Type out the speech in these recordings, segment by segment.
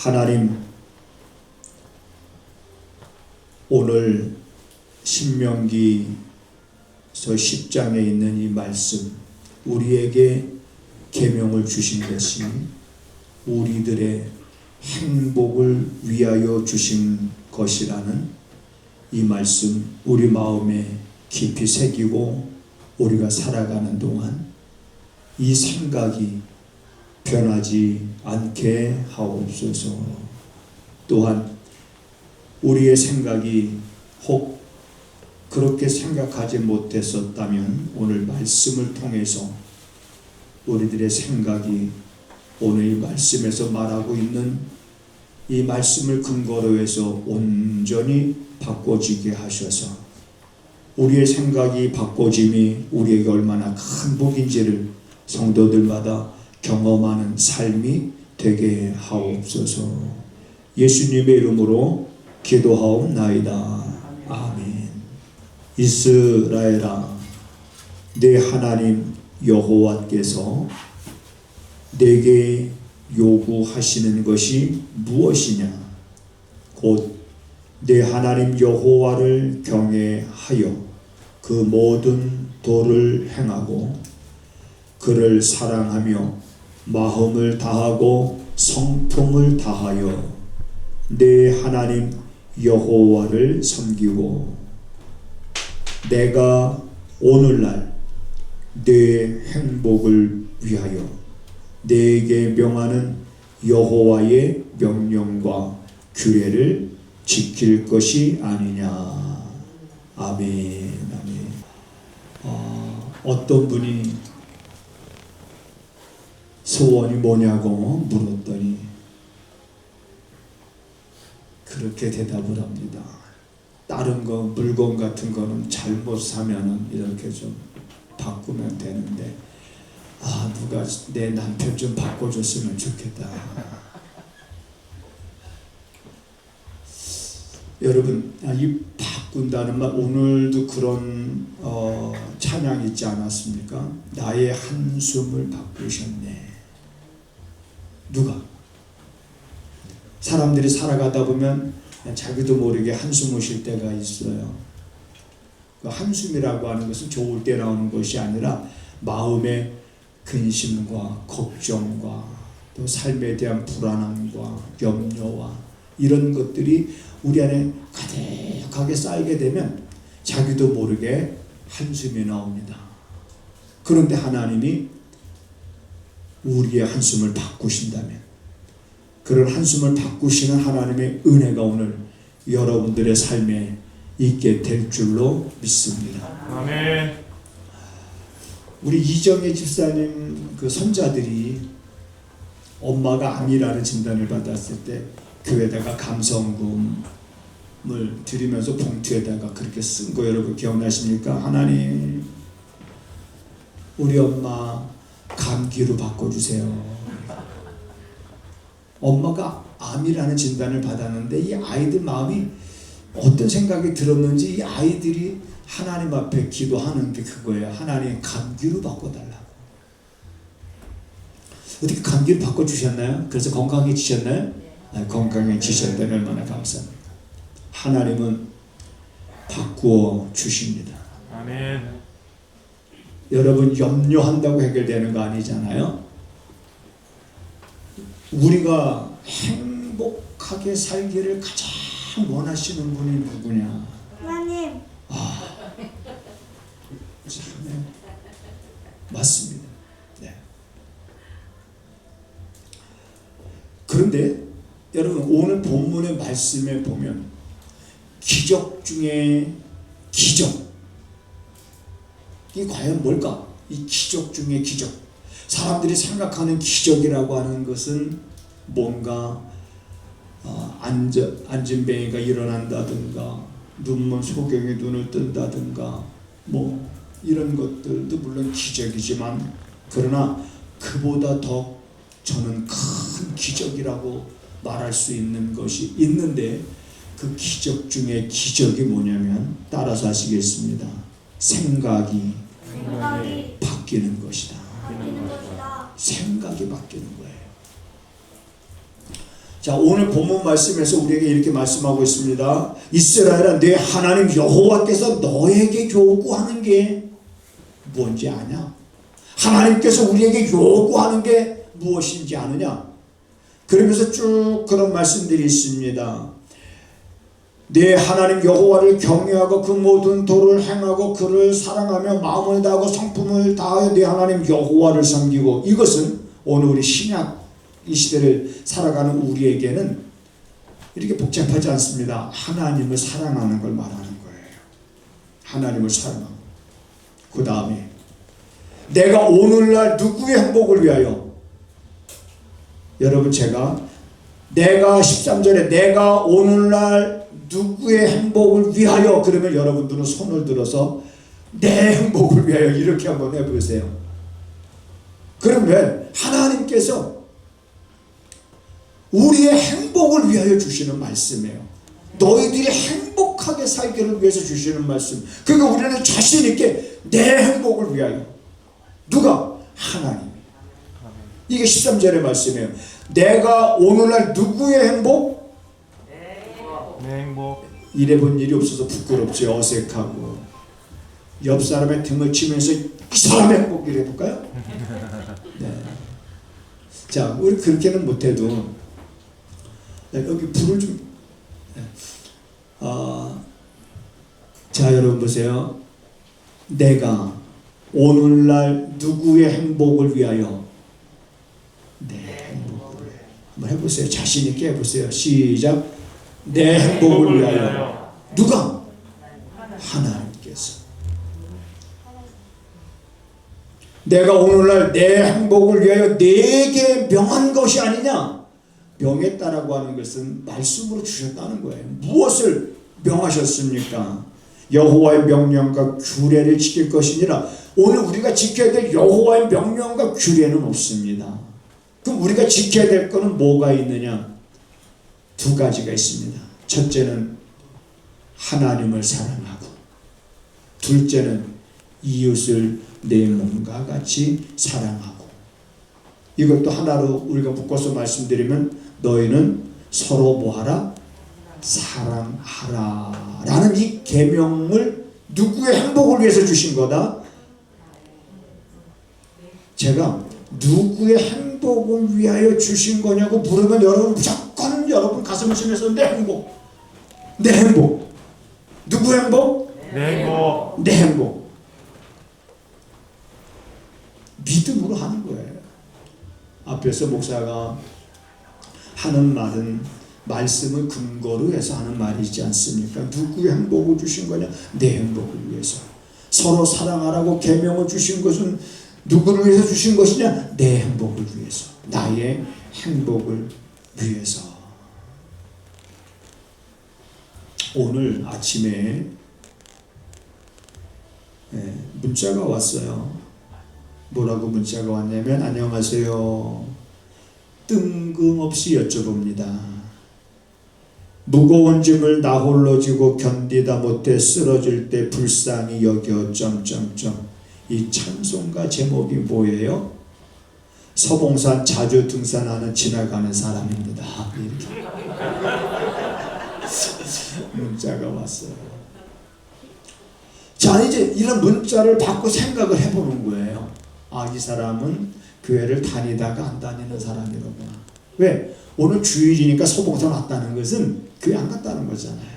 하나님, 오늘 신명기서 10장에 있는 이 말씀, 우리에게 계명을 주신 것이 우리들의 행복을 위하여 주신 것이라는 이 말씀, 우리 마음에 깊이 새기고 우리가 살아가는 동안 이 생각이 변하지 않게 하옵소서. 또한 우리의 생각이 혹 그렇게 생각하지 못했었다면 오늘 말씀을 통해서 우리들의 생각이 오늘 이 말씀에서 말하고 있는 이 말씀을 근거로 해서 온전히 바꿔지게 하셔서 우리의 생각이 바꿔짐이 우리에게 얼마나 큰 복인지를 성도들마다 경험하는 삶이 되게 하옵소서. 예수님의 이름으로 기도하옵나이다. 아멘. 이스라엘아, 내 하나님 여호와께서 내게 요구하시는 것이 무엇이냐? 곧 내 하나님 여호와를 경외하여 그 모든 도를 행하고 그를 사랑하며 마음을 다하고 성품을 다하여 내 하나님 여호와를 섬기고 내가 오늘날 내 행복을 위하여 내게 명하는 여호와의 명령과 규례를 지킬 것이 아니냐. 아멘. 아멘. 어떤 분이 소원이 뭐냐고 물었더니 그렇게 대답을 합니다. 다른 거 물건 같은 거는 잘못 사면은 이렇게 좀 바꾸면 되는데 누가 내 남편 좀 바꿔줬으면 좋겠다. 여러분, 이 바꾼다는 말, 오늘도 그런 찬양 있지 않았습니까? 나의 한숨을 바꾸셨네. 누가? 사람들이 살아가다 보면 자기도 모르게 한숨을 쉴 때가 있어요. 그 한숨이라고 하는 것은 좋을 때 나오는 것이 아니라 마음의 근심과 걱정과 또 삶에 대한 불안함과 염려와 이런 것들이 우리 안에 가득하게 쌓이게 되면 자기도 모르게 한숨이 나옵니다. 그런데 하나님이 우리의 한숨을 바꾸신다면, 그런 한숨을 바꾸시는 하나님의 은혜가 오늘 여러분들의 삶에 있게 될 줄로 믿습니다. 아멘. 우리 이정혜 집사님 그 손자들이 엄마가 암이라는 진단을 받았을 때 교회에다가 감성금을 드리면서 봉투에다가 그렇게 쓴 거 여러분 기억나십니까? 하나님, 우리 엄마 감기로 바꿔주세요. 엄마가 암이라는 진단을 받았는데 이 아이들 마음이 어떤 생각이 들었는지 이 아이들이 하나님 앞에 기도하는 게 그거예요. 하나님, 감기로 바꿔달라고. 어떻게 감기를 바꿔주셨나요? 그래서 건강해지셨나요? 건강해지셨다니 얼마나 감사합니다. 하나님은 바꾸어 주십니다. 아멘. 여러분, 염려한다고 해결되는 거 아니잖아요. 우리가 행복하게 살기를 가장 원하시는 분이 누구냐? 하나님. 참, 맞습니다. 네. 그런데 여러분, 오늘 본문의 말씀에 보면 기적 중에 기적, 이 과연 뭘까? 이 기적 중에 기적, 사람들이 생각하는 기적이라고 하는 것은 뭔가 안진뱅이가 일어난다든가 눈먼 소경이 눈을 뜬다든가 뭐 이런 것들도 물론 기적이지만, 그러나 그보다 더 저는 큰 기적이라고 말할 수 있는 것이 있는데, 그 기적 중에 기적이 뭐냐면 따라서 하시겠습니다. 생각이 바뀌는 것이다. 생각이 바뀌는 거예요. 자, 오늘 본문 말씀에서 우리에게 이렇게 말씀하고 있습니다. 이스라엘아, 내 하나님 여호와께서 너에게 요구하는 게 뭔지 아냐? 하나님께서 우리에게 요구하는 게 무엇인지 아느냐? 그러면서 쭉 그런 말씀들이 있습니다. 내 하나님 여호와를 경외하고 그 모든 도를 행하고 그를 사랑하며 마음을 다하고 성품을 다하여 내 하나님 여호와를 섬기고. 이것은 오늘 우리 신약 이 시대를 살아가는 우리에게는 이렇게 복잡하지 않습니다. 하나님을 사랑하는 걸 말하는 거예요. 하나님을 사랑하고, 그 다음에 내가 오늘날 누구의 행복을 위하여, 여러분 내가 13절에 내가 오늘날 누구의 행복을 위하여, 그러면 여러분들은 손을 들어서 내 행복을 위하여 이렇게 한번 해보세요. 그러면 하나님께서 우리의 행복을 위하여 주시는 말씀이에요. 너희들이 행복하게 살기를 위해서 주시는 말씀. 그러니까 우리는 자신 있게 내 행복을 위하여. 누가? 하나님. 이게 13절의 말씀이에요. 내가 오늘날 누구의 행복? 내 행복. 이래본 일이 없어서 부끄럽지, 어색하고. 옆 사람의 등을 치면서 이 사람의 행복을 해볼까요? 네. 자, 우리 그렇게는 못해도 여기 불을 좀. 자, 여러분 보세요. 내가 오늘날 누구의 행복을 위하여, 내 행복을 위하여. 한번 해보세요. 자신 있게 해보세요. 시작. 내 행복을 위하여. 누가? 하나님께서. 내가 오늘날 내 행복을 위하여 내게 명한 것이 아니냐? 명했다라고 하는 것은 말씀으로 주셨다는 거예요. 무엇을 명하셨습니까? 여호와의 명령과 규례를 지킬 것이니라. 오늘 우리가 지켜야 될 여호와의 명령과 규례는 없습니다. 그럼 우리가 지켜야 될 것은 뭐가 있느냐? 두 가지가 있습니다. 첫째는 하나님을 사랑하고, 둘째는 이웃을 내 몸과 같이 사랑하고. 이것도 하나로 우리가 묶어서 말씀드리면 너희는 서로 뭐하라? 사랑하라 라는 이 계명을 누구의 행복을 위해서 주신 거다? 제가 누구의 행복을 위하여 주신 거냐고 물으면 여러분 무조건 여러분 가슴을 치면서 내 행복, 내 행복. 누구 행복? 내 행복. 내 행복. 믿음으로 하는 거예요. 앞에서 목사가 하는 말은 말씀을 근거로 해서 하는 말이지 않습니까? 누구의 행복을 주신 거냐? 내 행복을 위해서. 서로 사랑하라고 계명을 주신 것은 누구를 위해서 주신 것이냐? 내 행복을 위해서. 나의 행복을 위해서. 오늘 아침에 문자가 왔어요. 뭐라고 문자가 왔냐면, 안녕하세요. 뜬금없이 여쭤봅니다. 무거운 짐을 나 홀로 지고 견디다 못해 쓰러질 때 불쌍히 여겨... 이 찬송가 제목이 뭐예요? 서봉산 자주 등산하는 지나가는 사람입니다. 이렇게 문자가 왔어요. 자, 이제 이런 문자를 받고 생각을 해보는 거예요. 아, 이 사람은 교회를 다니다가 안 다니는 사람이로구나. 왜? 오늘 주일이니까 서봉산 왔다는 것은 교회 안 갔다는 거잖아요.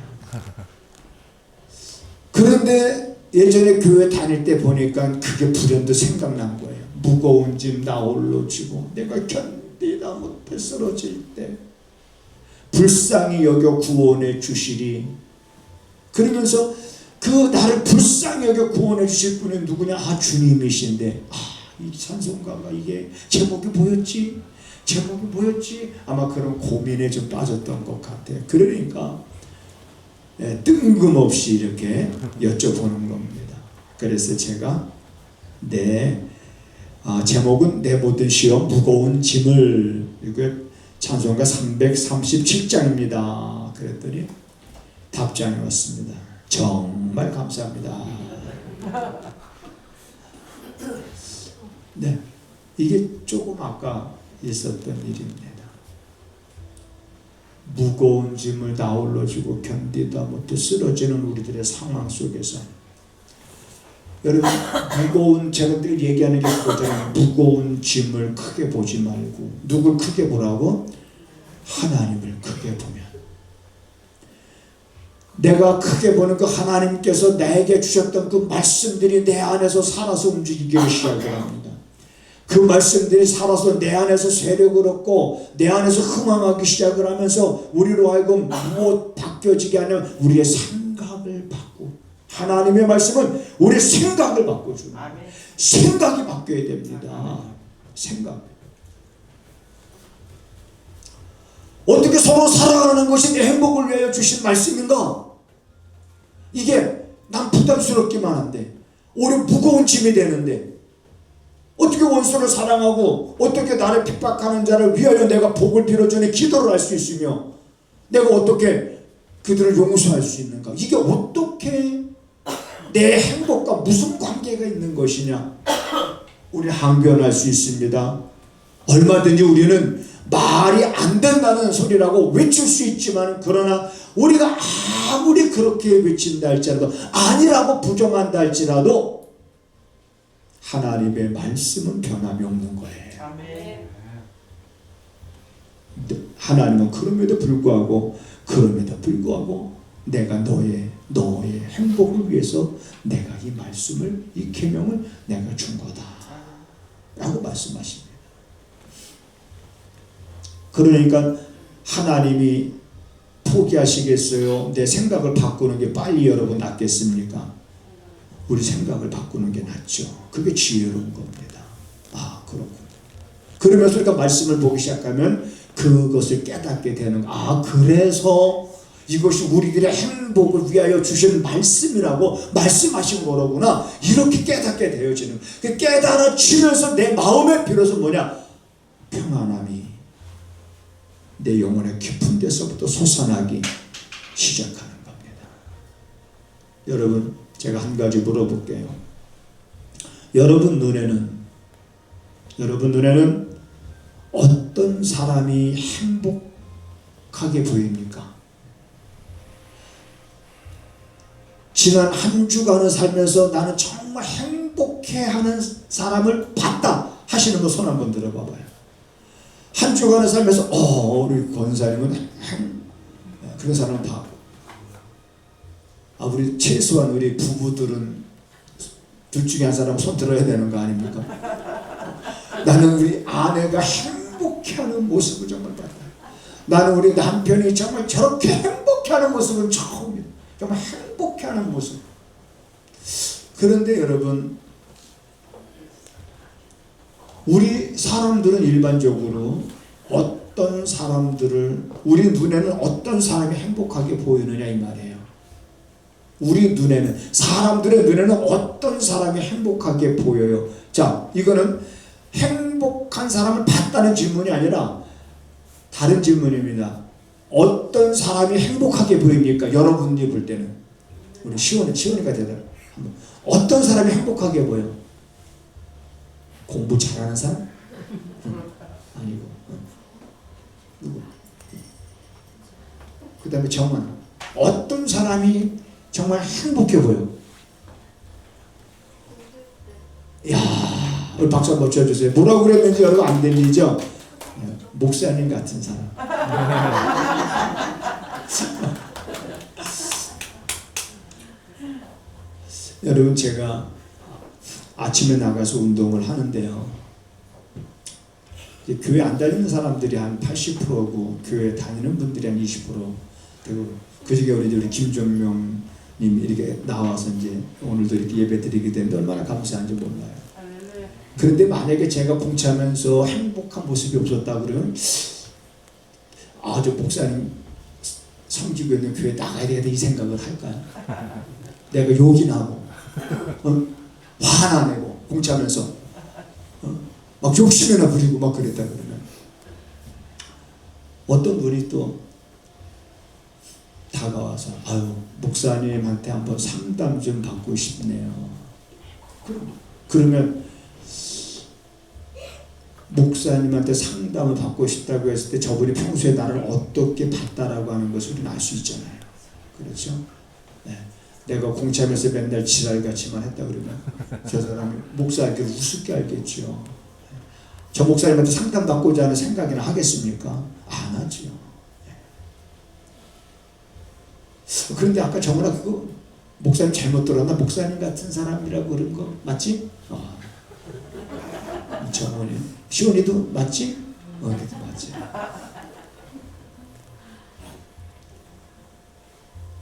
그런데 예전에 교회 다닐 때 보니까 그게 불현듯 생각난 거예요. 무거운 짐 나 홀로 지고 내가 견디다 못해 쓰러질 때 불쌍히 여겨 구원해 주시리. 그러면서 그 나를 불쌍히 여겨 구원해 주실 분이 누구냐? 아, 주님이신데, 이 찬송가가 이게 제목이 뭐였지? 아마 그런 고민에 좀 빠졌던 것 같아요. 그러니까 뜬금없이 이렇게 여쭤보는 겁니다. 그래서 제가 제목은 내 모든 시험 무거운 짐을, 이게 찬송가 337장입니다. 그랬더니 답장이 왔습니다. 정말 감사합니다. 네, 이게 조금 아까 있었던 일입니다. 무거운 짐을 나홀로 지고 견디다 못해 쓰러지는 우리들의 상황 속에서 여러분 무거운 제가 늘 얘기하는 게 그거잖아요. 무거운 짐을 크게 보지 말고 누굴 크게 보라고? 하나님을 크게 보면 내가 크게 보는 그 하나님께서 나에게 주셨던 그 말씀들이 내 안에서 살아서 움직이기 시작을 합니다. 그 말씀들이 살아서 내 안에서 세력을 얻고 내 안에서 흥황하기 시작을 하면서 우리로 하여금 무엇 바뀌어지게 하냐면 우리의 생각을 바꾸고 하나님의 말씀은 우리의 생각을 바꿔주는 거예요. 생각이 바뀌어야 됩니다. 생각. 어떻게 서로 살아가는 것이 내 행복을 위하여 주신 말씀인가? 이게 난 부담스럽기만 한데 오히려 무거운 짐이 되는데 어떻게 원수를 사랑하고 어떻게 나를 핍박하는 자를 위하여 내가 복을 빌어주니 기도를 할 수 있으며 내가 어떻게 그들을 용서할 수 있는가? 이게 어떻게 내 행복과 무슨 관계가 있는 것이냐? 우리 항변할 수 있습니다. 얼마든지 우리는 말이 안 된다는 소리라고 외칠 수 있지만 그러나 우리가 아무리 그렇게 외친다 할지라도 아니라고 부정한다 할지라도 하나님의 말씀은 변함이 없는 거예요. 아멘. 하나님은 그럼에도 불구하고 내가 너의 행복을 위해서 내가 이 말씀을 이 계명을 내가 준 거다 라고 말씀하십니다. 그러니까 하나님이 포기하시겠어요? 내 생각을 바꾸는 게 빨리 여러분 낫겠습니까? 우리 생각을 바꾸는 게 낫죠. 그게 지혜로운 겁니다. 아, 그렇군요. 그러면서 우리가 말씀을 보기 시작하면 그것을 깨닫게 되는 거. 아, 그래서 이것이 우리들의 행복을 위하여 주신 말씀이라고 말씀하신 거로구나. 이렇게 깨닫게 되어지는 그 깨달아지면서 내 마음에 비로소 뭐냐? 평안함이 내 영혼의 깊은 데서부터 솟아나기 시작하는 겁니다. 여러분, 제가 한 가지 물어볼게요. 여러분 눈에는 어떤 사람이 행복하게 보입니까? 지난 한 주간을 살면서 나는 정말 행복해하는 사람을 봤다 하시는 거 손 한번 들어봐봐요. 한 주간을 살면서 우리 권사님은 그런 사람을 봐. 우리 최소한 우리 부부들은 둘 중에 한 사람 손 들어야 되는 거 아닙니까? 나는 우리 아내가 행복해하는 모습을 정말 봤다. 나는 우리 남편이 정말 저렇게 행복해하는 모습은 처음이에요. 정말 행복해하는 모습. 그런데 여러분, 우리 사람들은 일반적으로 어떤 사람들을 우리 눈에는 어떤 사람이 행복하게 보이느냐 이 말이에요. 우리 눈에는 사람들의 눈에는 어떤 사람이 행복하게 보여요. 자, 이거는 행복한 사람을 봤다는 질문이 아니라 다른 질문입니다. 어떤 사람이 행복하게 보입니까? 여러분이 볼 때는 우리 시원이가 대답. 어떤 사람이 행복하게 보여? 공부 잘하는 사람? 아니고 누구? 그 다음에 정원. 어떤 사람이 정말 행복해 보여? 이야, 우리 박수 한번 쳐주세요. 뭐라고 그랬는지 여러분 안 들리죠? 목사님 같은 사람. 여러분, 제가 아침에 나가서 운동을 하는데요. 교회 안 다니는 사람들이 한 80%고 교회 다니는 분들이 한 20% 되고 그중에 우리 김종명님 이렇게 나와서 이제 오늘도 이렇게 예배 드리게 되는데 얼마나 감사한지 몰라요. 그런데 만약에 제가 봉사하면서 행복한 모습이 없었다 그러면 저 목사님 섬기고 있는 교회 나가야 되겠다 이 생각을 할까요? 내가 욕이 나고 화나 내고 봉사하면서 막 욕심이나 부리고 막 그랬다 그러면 어떤 분이 또 다가와서 목사님한테 한번 상담 좀 받고 싶네요. 그러면 목사님한테 상담을 받고 싶다고 했을 때 저분이 평소에 나를 어떻게 봤다라고 하는 것을 우리는 알 수 있잖아요. 그렇죠? 네. 내가 공참에서 맨날 지랄같이만 했다 그러면 저 사람이 목사에게 우습게 알겠죠. 저 목사님한테 상담받고자 하는 생각이나 하겠습니까? 안 하죠. 그런데 아까 정은아 그거 목사님 잘못 들었나? 목사님 같은 사람이라고 그런 거 맞지? 정은이 시온이도 맞지? 걔도 맞지.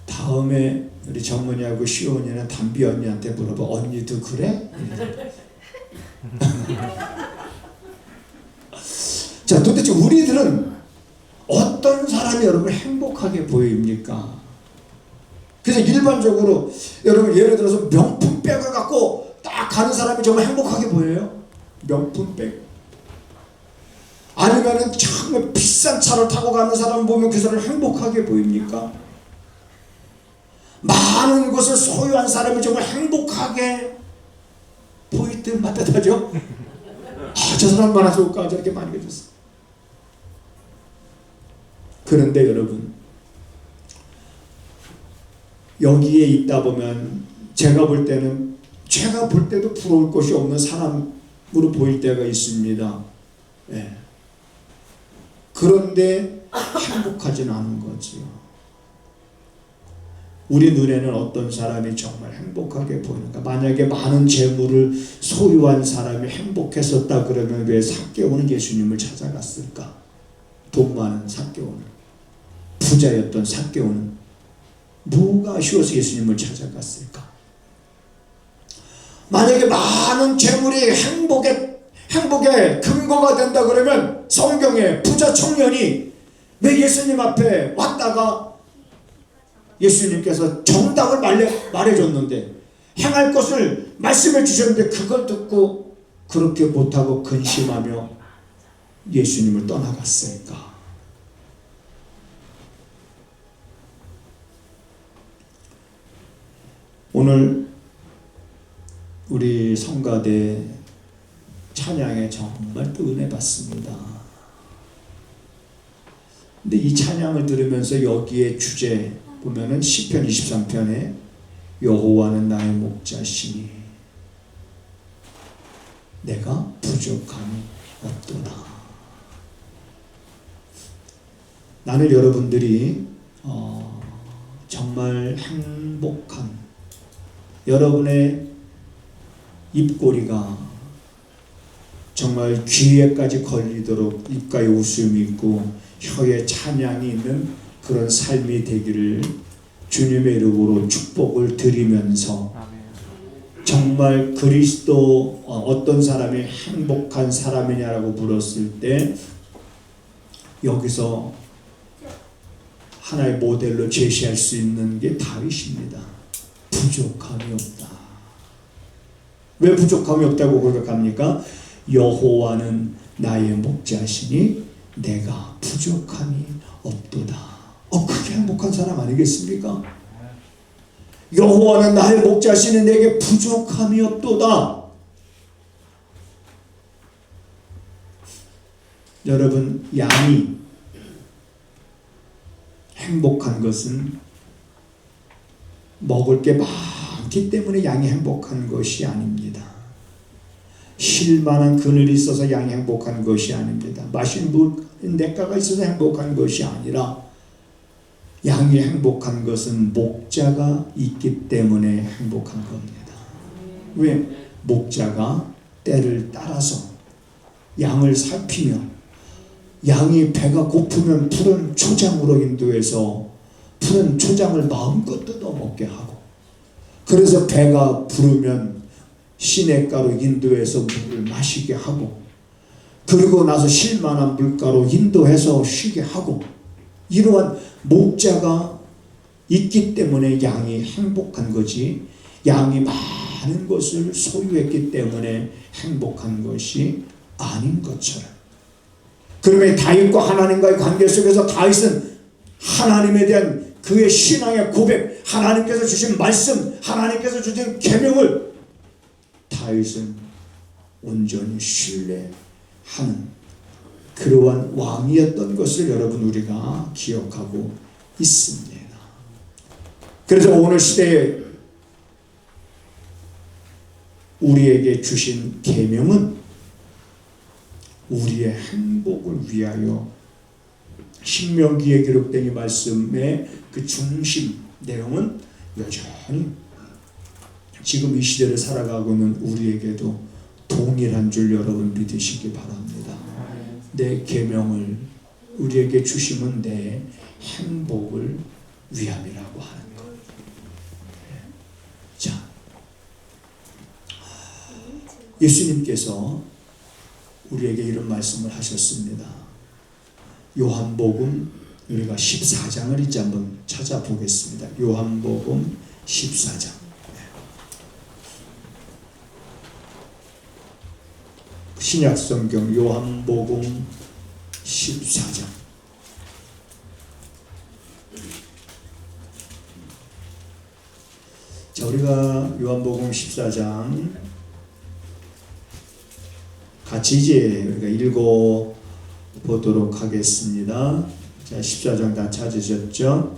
다음에 우리 정은이하고 시온이는 담비 언니한테 물어봐. 언니도 그래? 자, 도대체 우리들은 어떤 사람이 여러분 행복하게 보입니까? 그래서 일반적으로 여러분 예를 들어서 명품백을 갖고 딱 가는 사람이 정말 행복하게 보여요? 명품백. 아니면은 정말 비싼 차를 타고 가는 사람 보면 그 사람 행복하게 보입니까? 많은 것을 소유한 사람이 정말 행복하게 보일 듯 마땅하죠? 저 사람 많아 좋을까? 저렇게 많이 해줬어. 그런데 여러분 여기에 있다 보면 제가 볼 때도 부러울 것이 없는 사람으로 보일 때가 있습니다. 네. 그런데 행복하진 않은 거지요. 우리 눈에는 어떤 사람이 정말 행복하게 보이는가? 만약에 많은 재물을 소유한 사람이 행복했었다 그러면 왜 삭개오는 예수님을 찾아갔을까? 돈 많은 삭개오는, 부자였던 삭개오는 뭐가 아쉬워서 예수님을 찾아갔을까? 만약에 많은 재물이 행복의 근거가 된다 그러면 성경에 부자 청년이 왜 예수님 앞에 왔다가 예수님께서 정답을 말해줬는데 행할 것을 말씀해 주셨는데 그걸 듣고 그렇게 못하고 근심하며 예수님을 떠나갔을까? 오늘 우리 성가대 찬양에 정말 또 은혜 받습니다. 근데 이 찬양을 들으면서 여기에 주제 보면은 시편 23편에 여호와는 나의 목자시니 내가 부족함이 없도다. 나는 여러분들이 정말 행복한 여러분의 입꼬리가 정말 귀에까지 걸리도록 입가에 웃음이 있고 혀에 찬양이 있는 그런 삶이 되기를 주님의 이름으로 축복을 드리면서 정말 그리스도 어떤 사람이 행복한 사람이냐라고 물었을 때 여기서 하나의 모델로 제시할 수 있는 게 다윗입니다. 부족함이 없다. 왜 부족함이 없다고 고백합니까? 여호와는 나의 목자시니 내가 부족함이 없도다. 그게 행복한 사람 아니겠습니까? 여호와는 나의 목자시니 내게 부족함이 없도다. 여러분, 양이 행복한 것은 먹을 게 많기 때문에 양이 행복한 것이 아닙니다. 쉴만한 그늘이 있어서 양이 행복한 것이 아닙니다. 마실 물, 냇가가 있어서 행복한 것이 아니라 양이 행복한 것은 목자가 있기 때문에 행복한 겁니다. 왜? 목자가 때를 따라서 양을 살피며 양이 배가 고프면 푸른 초장으로 인도해서 푸른 초장을 마음껏 뜯어먹게 하고 그래서 배가 부르면 시냇가로 인도해서 물을 마시게 하고 그리고 나서 쉴만한 물가로 인도해서 쉬게 하고 이러한 목자가 있기 때문에 양이 행복한 거지 양이 많은 것을 소유했기 때문에 행복한 것이 아닌 것처럼 그러면 다윗과 하나님과의 관계 속에서 다윗은 하나님에 대한 그의 신앙의 고백 하나님께서 주신 말씀 하나님께서 주신 계명을 다윗은 온전히 하는 그러한 왕이었던 것을 여러분 우리가 기억하고 있습니다. 그래서 오늘 시대에 우리에게 주신 계명은 우리의 행복을 위하여 신명기에 기록된 이 말씀의 그 중심 내용은 여전히 지금 이 시대를 살아가고 있는 우리에게도 동일한 줄 여러분 믿으시기 바랍니다. 내 계명을 우리에게 주심은 내 행복을 위함이라고 하는 것. 자, 예수님께서 우리에게 이런 말씀을 하셨습니다. 요한복음 우리가 14장을 이제 한번 찾아보겠습니다. 요한복음 14장. 신약성경 요한복음 14장. 자, 우리가 요한복음 14장 같이 이제 우리가 읽어보도록 하겠습니다. 자, 14장 다 찾으셨죠?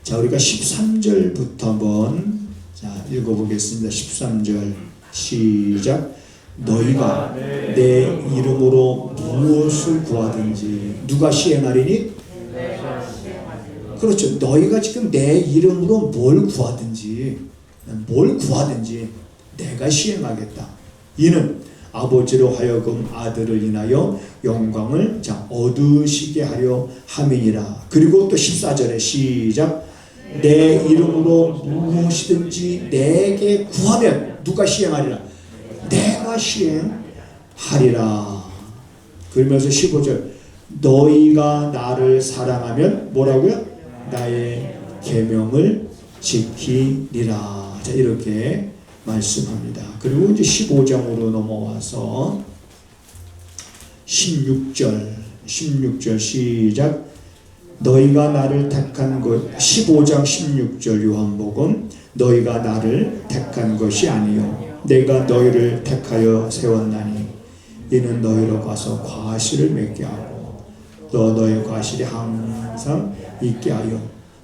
자, 우리가 13절부터 한번 자, 읽어보겠습니다. 13절 시작. 너희가 내 이름으로 무엇을 구하든지 누가 시행하리니? 그렇죠. 너희가 지금 내 이름으로 뭘 구하든지 내가 시행하겠다. 이는 아버지로 하여금 아들을 인하여 영광을 얻으시게 하려 함이니라. 그리고 또 14절에 시작. 내 이름으로 무엇이든지 내게 구하면 누가 시행하리라? 내가 시행하리라. 그러면서 15절 너희가 나를 사랑하면 뭐라고요? 나의 계명을 지키리라. 자, 이렇게 말씀합니다. 그리고 이제 15장으로 넘어와서 16절 시작. 너희가 나를 택한 것 15장 16절 요한복음 너희가 나를 택한 것이 아니요 내가 너희를 택하여 세웠나니 이는 너희로 가서 과실을 맺게 하고 또 너희 과실이 항상 있게 하여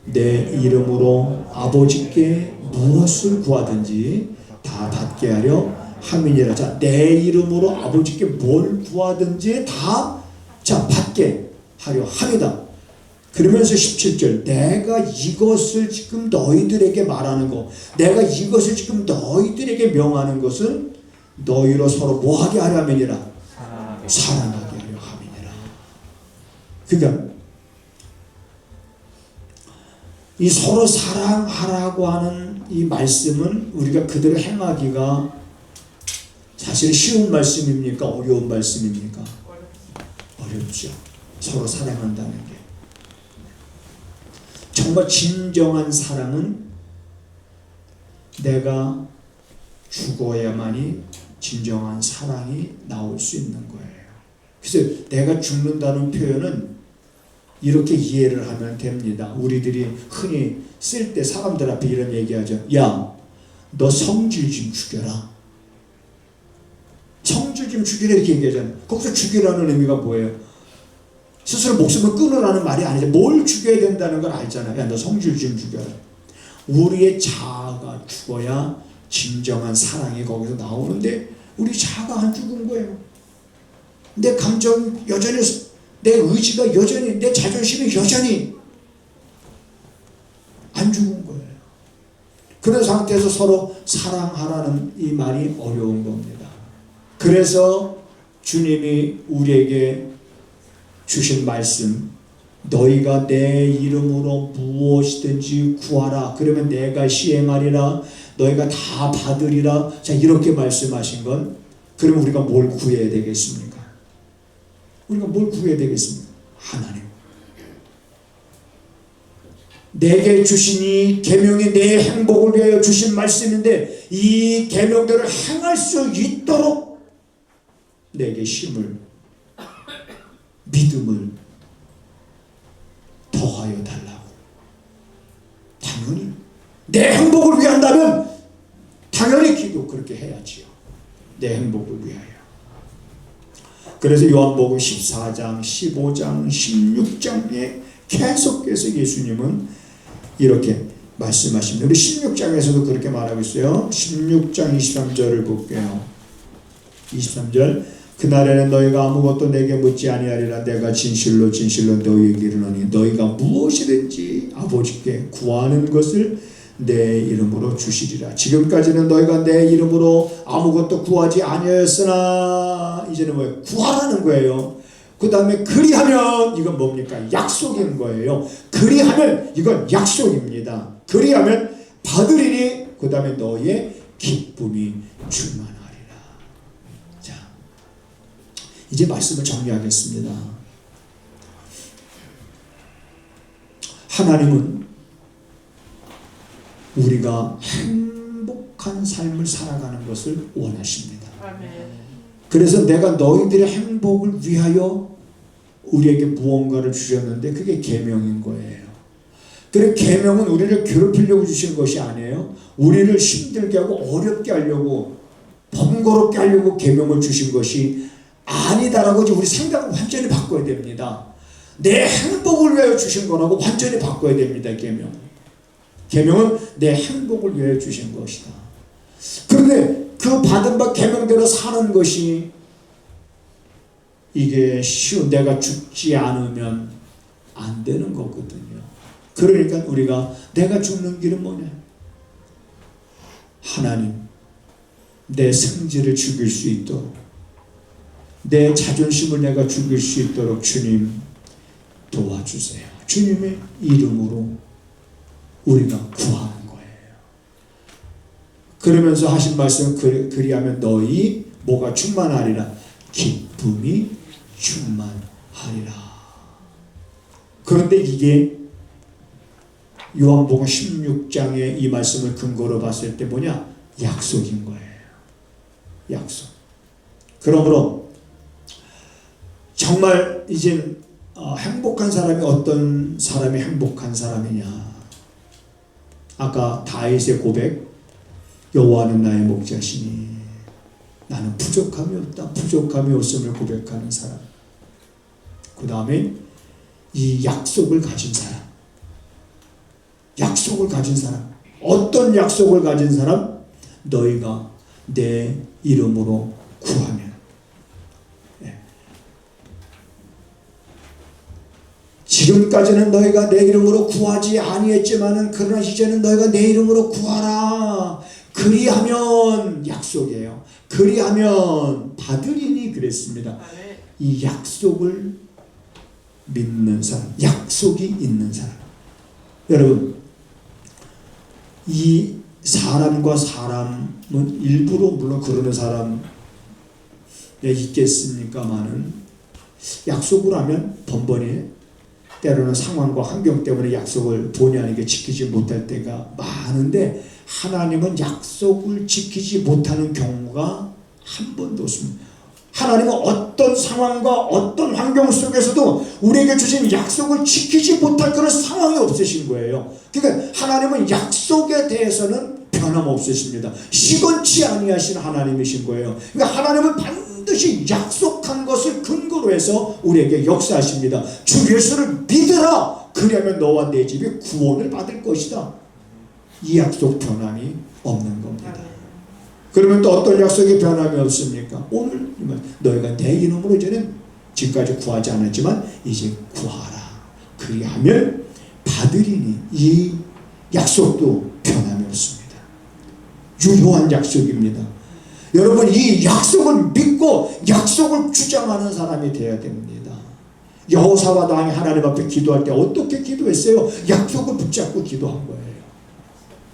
내 이름으로 아버지께 무엇을 구하든지 다 받게 하려 함이니라. 자, 내 이름으로 아버지께 뭘 구하든지 다 받게 하려 함이다. 그러면서 17절 내가 이것을 지금 너희들에게 말하는 것, 내가 이것을 지금 너희들에게 명하는 것은 너희로 서로 뭐하게 하려 함이니라? 사랑하게 하려 함이니라. 그러니까 이 서로 사랑하라고 하는 이 말씀은 우리가 그대로 행하기가 사실 쉬운 말씀입니까? 어려운 말씀입니까? 어렵죠. 서로 사랑한다는 게. 정말 진정한 사랑은 내가 죽어야만이 진정한 사랑이 나올 수 있는 거예요. 그래서 내가 죽는다는 표현은 이렇게 이해를 하면 됩니다. 우리들이 흔히 쓸 때 사람들 앞에 이런 얘기하죠. 야, 너 성질 좀 죽여라. 성질 좀 죽이라 이렇게 얘기하잖아요. 거기서 죽이라는 의미가 뭐예요? 스스로 목숨을 끊으라는 말이 아니죠. 뭘 죽여야 된다는 걸 알잖아요. 야, 너 성질 좀 죽여라. 우리의 자아가 죽어야 진정한 사랑이 거기서 나오는데 우리 자아가 안 죽은 거예요. 내 감정 여전히, 내 의지가 여전히, 내 자존심이 여전히 안 죽은 거예요. 그런 상태에서 서로 사랑하라는 이 말이 어려운 겁니다. 그래서 주님이 우리에게 주신 말씀, 너희가 내 이름으로 무엇이든지 구하라. 그러면 내가 시행하리라. 너희가 다 받으리라. 자, 이렇게 말씀하신 건, 그러면 우리가 뭘 구해야 되겠습니까? 우리가 뭘 구해야 되겠습니까? 하나님. 내게 주신 이 계명이 내 행복을 위하여 주신 말씀인데 이 계명대로 행할 수 있도록 내게 힘을, 믿음을 더하여 달라고. 당연히 내 행복을 위한다면 당연히 기도 그렇게 해야지요. 내 행복을 위하여. 그래서 요한복음 14장, 15장, 16장에 계속해서 예수님은 이렇게 말씀하십니다. 우리 16장에서도 그렇게 말하고 있어요. 16장 23절을 볼게요. 23절, 그날에는 너희가 아무것도 내게 묻지 아니하리라. 내가 진실로 진실로 너희에게 이르노니 너희가 무엇이든지 아버지께 구하는 것을 내 이름으로 주시리라. 지금까지는 너희가 내 이름으로 아무것도 구하지 아니하였으나 이제는 뭐예요? 구하라는 거예요. 그 다음에 그리하면 이건 뭡니까? 약속인 거예요. 그리하면 이건 약속입니다. 그리하면 받으리니 그 다음에 너의 기쁨이 충만하리라. 자, 이제 말씀을 정리하겠습니다. 하나님은 우리가 행복한 삶을 살아가는 것을 원하십니다. 그래서 내가 너희들의 행복을 위하여 우리에게 무언가를 주셨는데 그게 계명인 거예요. 그래, 계명은 우리를 괴롭히려고 주신 것이 아니에요. 우리를 힘들게 하고 어렵게 하려고, 번거롭게 하려고 계명을 주신 것이 아니다라고 우리 생각을 완전히 바꿔야 됩니다. 내 행복을 위하여 주신 거라고 완전히 바꿔야 됩니다. 계명은 내 행복을 위하여 주신 것이다. 그런데 그 받은 바 계명대로 사는 것이 이게 쉬운, 내가 죽지 않으면 안 되는 거거든요. 그러니까 우리가 내가 죽는 길은 뭐냐? 하나님, 내 성질을 죽일 수 있도록, 내 자존심을 내가 죽일 수 있도록 주님 도와주세요. 주님의 이름으로 우리가 구하는 거예요. 그러면서 하신 말씀, 그리하면 너희 뭐가 충만하리라? 기쁨이 충만하리라. 그런데 이게 요한복음 16장의 이 말씀을 근거로 봤을 때 뭐냐? 약속인 거예요. 약속. 그러므로 정말 이제 행복한 사람이 어떤 사람이 행복한 사람이냐? 아까 다윗의 고백, 여호와는 나의 목자시니 나는 부족함이 없다. 부족함이 없음을 고백하는 사람. 그 다음에 이 약속을 가진 사람. 약속을 가진 사람. 어떤 약속을 가진 사람? 너희가 내 이름으로 구하면. 지금까지는 너희가 내 이름으로 구하지 아니했지만은 그러나 이제는 너희가 내 이름으로 구하라. 그리하면, 약속이에요. 그리하면 받으리니 그랬습니다. 이 약속을 믿는 사람, 약속이 있는 사람. 여러분, 이 사람과 사람은 일부러 물론 그러는 사람이 있겠습니까마는 약속을 하면 번번이 때로는 상황과 환경 때문에 약속을 본의 아니게 지키지 못할 때가 많은데 하나님은 약속을 지키지 못하는 경우가 한 번도 없습니다. 하나님은 어떤 상황과 어떤 환경 속에서도 우리에게 주신 약속을 지키지 못할 그런 상황이 없으신 거예요. 그러니까 하나님은 약속에 대해서는 변함없으십니다. 시건치 아니하신 하나님이신 거예요. 그러니까 하나님은 반드시 약속한 것을 근거로 해서 우리에게 역사하십니다. 주 예수를 믿으라. 그러면 너와 내 집이 구원을 받을 것이다. 이 약속 변함이 없는 겁니다. 그러면 또 어떤 약속이 변함이 없습니까? 오늘 너희가 내 이름으로 이제는 지금까지 구하지 않았지만 이제 구하라. 그리하면 받으리니. 이 약속도 변함이 없습니다. 유효한 약속입니다. 여러분, 이 약속을 믿고 약속을 주장하는 사람이 되어야 됩니다. 여호사밧 왕이 하나님 앞에 기도할 때 어떻게 기도했어요? 약속을 붙잡고 기도한 거예요.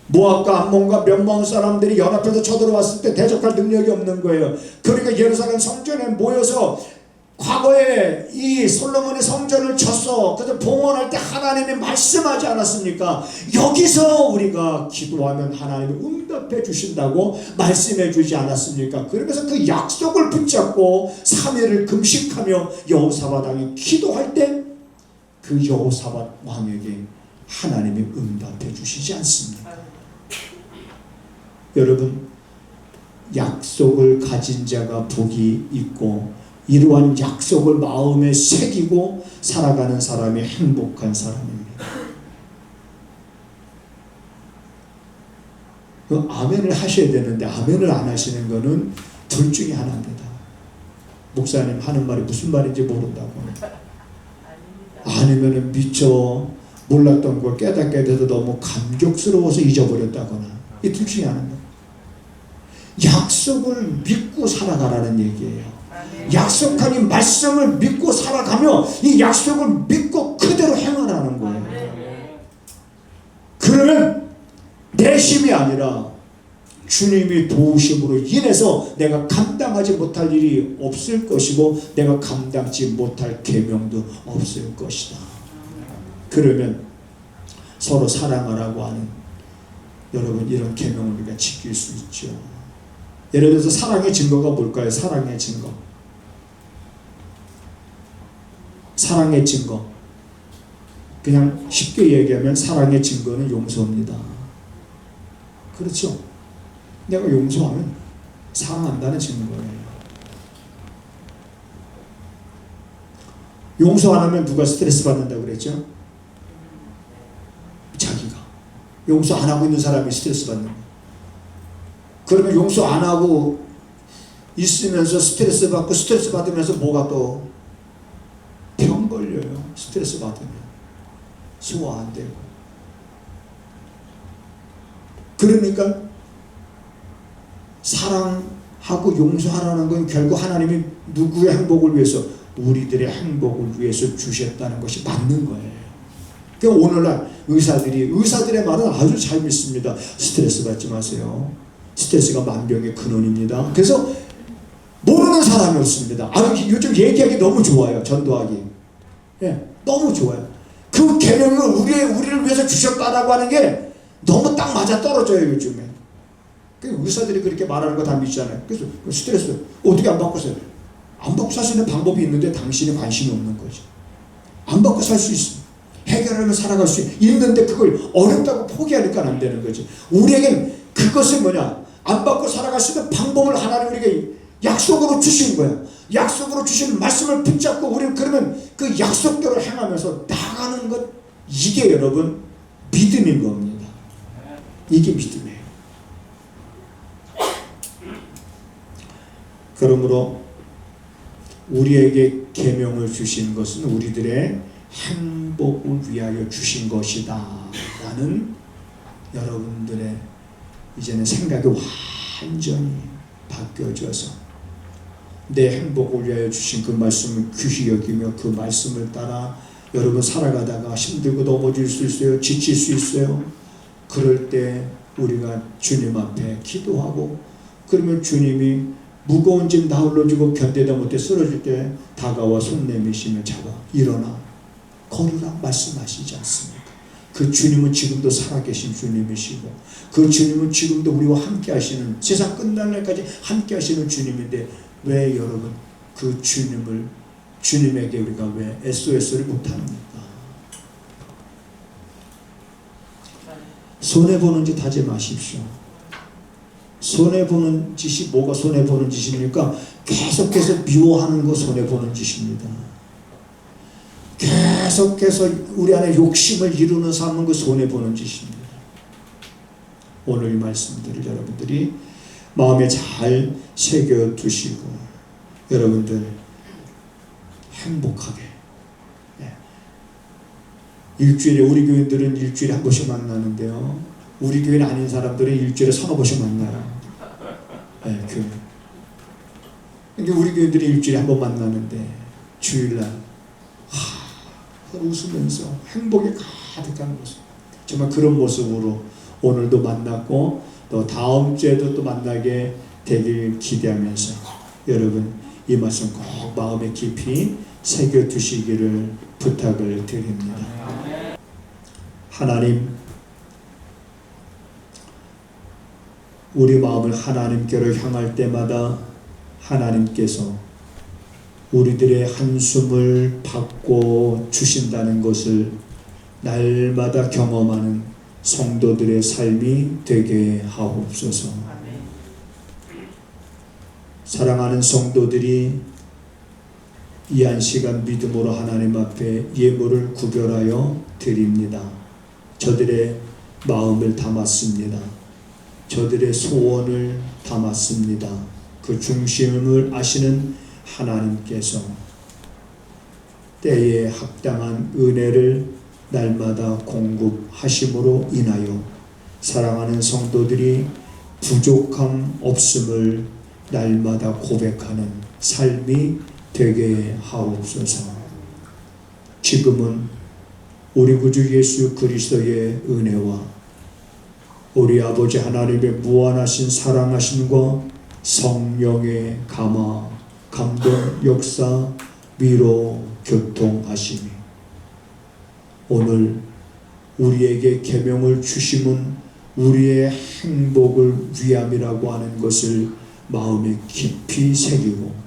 모압과 암몬과 몇 사람들이 연합해서 쳐들어왔을 때 대적할 능력이 없는 거예요. 그러니까 예루살렘 성전에 모여서 과거에 이 솔로몬의 성전을 쳤어. 그래서 봉헌할 때 하나님이 말씀하지 않았습니까? 여기서 우리가 기도하면 하나님이 응답해 주신다고 말씀해 주지 않았습니까? 그러면서 그 약속을 붙잡고 3일을 금식하며 여호사밧 왕이 기도할 때 그 여호사밧 왕에게 하나님이 응답해 주시지 않습니다. 여러분, 약속을 가진 자가 복이 있고 이러한 약속을 마음에 새기고 살아가는 사람이 행복한 사람입니다. 그 아멘을 하셔야 되는데 아멘을 안 하시는 거는 둘 중에 하나입니다. 목사님 하는 말이 무슨 말인지 모른다고, 아니면 미처 몰랐던 걸 깨닫게 돼서 너무 감격스러워서 잊어버렸다거나, 이 둘 중에 하나입니다. 약속을 믿고 살아가라는 얘기예요. 약속한 이 말씀을 믿고 살아가며 이 약속을 믿고 그대로 행하라는 거예요. 그러면 내 힘이 아니라 주님이 도우심으로 인해서 내가 감당하지 못할 일이 없을 것이고 내가 감당치 못할 계명도 없을 것이다. 그러면 서로 사랑하라고 하는, 여러분, 이런 계명을 우리가 지킬 수 있죠. 예를 들어서 사랑의 증거가 뭘까요? 사랑의 증거. 사랑의 증거. 그냥 쉽게 얘기하면 사랑의 증거는 용서입니다. 그렇죠? 내가 용서하면 사랑한다는 증거예요. 용서 안 하면 누가 스트레스 받는다고 그랬죠? 자기가. 용서 안 하고 있는 사람이 스트레스 받는 거예요. 그러면 용서 안 하고 있으면서 스트레스 받고, 스트레스 받으면서 뭐가 또 병 걸려요. 스트레스 받으면 소화 안 되고. 그러니까 사랑하고 용서하라는 건 결국 하나님이 누구의 행복을 위해서? 우리들의 행복을 위해서 주셨다는 것이 맞는 거예요. 그러니까 오늘날 의사들의 말은 아주 잘 믿습니다. 스트레스 받지 마세요. 스트레스가 만병의 근원입니다. 그래서 모르는 사람이 없습니다. 요즘 얘기하기 너무 좋아요. 전도하기. 예, 너무 좋아요. 그 계명을 우리를 위해서 주셨다라고 하는 게 너무 딱 맞아 떨어져요, 요즘에. 의사들이 그렇게 말하는 거 다 믿잖아요. 그래서 스트레스 어떻게 안 받고 사요? 안 받고 살 수 있는 방법이 있는데 당신이 관심이 없는 거죠. 안 받고 살 수 있어. 해결하면 살아갈 수 있는데 그걸 어렵다고 포기하니까 안 되는 거죠. 우리에겐 그것은 뭐냐? 안 받고 살아갈 수 있는 방법을 하나님 우리에게 약속으로 주신 거야. 약속으로 주신 말씀을 붙잡고 우리는 그러면 그 약속대로 행하면서 나가는 것, 이게 여러분 믿음인 겁니다. 이게 믿음이에요. 그러므로 우리에게 계명을 주신 것은 우리들의 행복을 위하여 주신 것이다 라는 여러분들의 이제는 생각이 완전히 바뀌어져서 내 행복을 위하여 주신 그 말씀을 귀히 여기며 그 말씀을 따라 여러분 살아가다가 힘들고 넘어질 수 있어요. 지칠 수 있어요. 그럴 때 우리가 주님 앞에 기도하고, 그러면 주님이 무거운 짐 다 흘러주고 견디다 못해 쓰러질 때 다가와 손 내미시며 잡아 일어나 걸으라 말씀하시지 않습니까? 그 주님은 지금도 살아계신 주님이시고, 그 주님은 지금도 우리와 함께 하시는, 세상 끝날 날까지 함께 하시는 주님인데 왜 여러분 그 주님에게 우리가 왜 SOS를 못합니까? 손해보는 짓 하지 마십시오. 손해보는 짓이 뭐가 손해보는 짓입니까? 계속해서 미워하는 거 손해보는 짓입니다. 계속해서 우리 안에 욕심을 이루는 삶은 그 손해보는 짓입니다. 오늘 이 말씀들을 여러분들이 마음에 잘 새겨두시고 여러분들 행복하게, 일주일에, 우리 교인들은 일주일에 한 번씩 만나는데요, 우리 교인 아닌 사람들은 일주일에 서너 번씩 만나요. 교회. 그러니까 우리 교인들이 일주일에 한 번 만나는데 주일날 웃으면서 행복에 가득한 모습, 정말 그런 모습으로 오늘도 만났고 또 다음 주에도 또 만나게 되길 기대하면서 여러분 이 말씀 꼭 마음에 깊이 새겨두시기를 부탁을 드립니다. 하나님, 우리 마음을 하나님께로 향할 때마다 하나님께서 우리들의 한숨을 받고 주신다는 것을 날마다 경험하는 성도들의 삶이 되게 하옵소서. 사랑하는 성도들이 이 한 시간 믿음으로 하나님 앞에 예물을 구별하여 드립니다. 저들의 마음을 담았습니다. 저들의 소원을 담았습니다. 그 중심을 아시는 하나님께서 때에 합당한 은혜를 날마다 공급하심으로 인하여 사랑하는 성도들이 부족함 없음을 날마다 고백하는 삶이 되게 하옵소서. 지금은 우리 구주 예수 그리스도의 은혜와 우리 아버지 하나님의 무한하신 사랑하심과 성령의 감화, 감동, 역사, 위로, 교통하심이 오늘 우리에게 계명을 주심은 우리의 행복을 위함이라고 하는 것을 마음에 깊이 새기고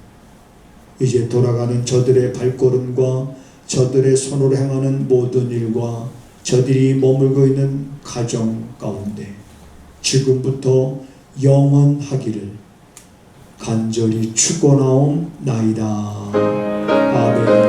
이제 돌아가는 저들의 발걸음과 저들의 손으로 행하는 모든 일과 저들이 머물고 있는 가정 가운데 지금부터 영원하기를 간절히 축원하옵나이다. 아멘.